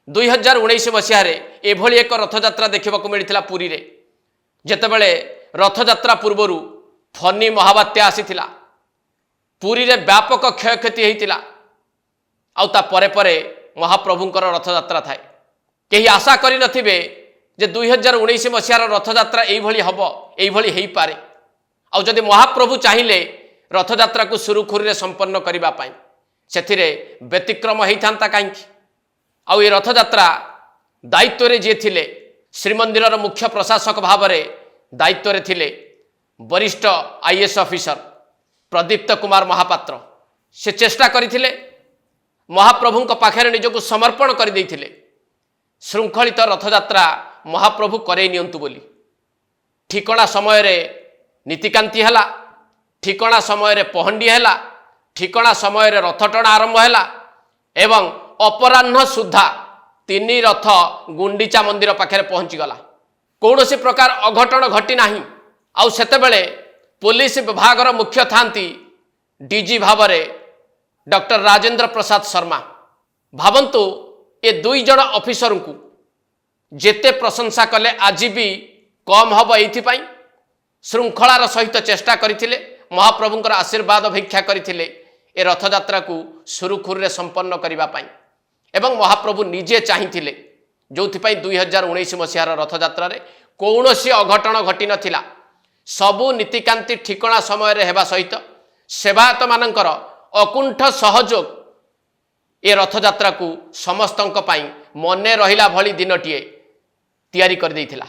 2019 मसीह एभली एक रथयात्रा देखा मिलता पुरी रे जेतेबेले रथयात्रा पूर्वर फनी महाबात्या आसीथिला पुरी रे व्यापक क्षयक्षति होता आउ ता परे परे महाप्रभुंकर रथयात्रा थाए कहीं आशा करि नथिबे जे 2019 मसीहार रथयात्रा एइभली हबो एइभली हेई पारे आउ जदि महाप्रभु चाहिए रथयात्रा को सुरुखुरी रे संपन्न करिबा पई सेथिरे व्यतिक्रम होइथांता काई आउ ए रथयात्रा दायित्व रे जे थिले श्रीमंदिरर मुख्य प्रशासक भाव में दायित्व रे थिले वरिष्ठ आईएएस ऑफिसर प्रदीप्त कुमार महापात्र से चेष्टा करथिले महाप्रभु पाखे निजक समर्पण कर देइथिले श्रृंखलित रथयात्रा महाप्रभु करे नियंतु बोली ठिकणा समय रे नीतिकांति हैला ठिकणा समय रे पहंडी हैला ठिकणा समय रे रथ टଣା आरंभ हैला एवं अपराह्न सुधा तीन रथ गुंडीचा मंदिर पाखे पहुंची गला कौन सी प्रकार अघटन घटी नाही आउ सेतेबेले पुलिस विभागर मुख्य थांती डीजी भाव में डॉक्टर राजेंद्र प्रसाद शर्मा भावंतु ए दुई जन ऑफिसर को जेते प्रशंसा कले आज भी कम हम ये श्रृंखलार सहित चेष्टा करथिले महाप्रभुंकर आशीर्वाद भिक्षा करथिले ए रथयात्रा को सुरुखुरी संपन्न करबा पई एवं महाप्रभु निजे चाहिथिले जोथिपाई 2019 मसीहार रथयात्रा रे कौनसी अघटन घटी नथिला सबु नीतिकांति ठिकणा समय रे हेबा सहित सेवायत मानकर अकुंठ सहयोग ए रथयात्रा को समस्तंक पई मने रहिला भली दिनटीए तैयारी कर देइथिला।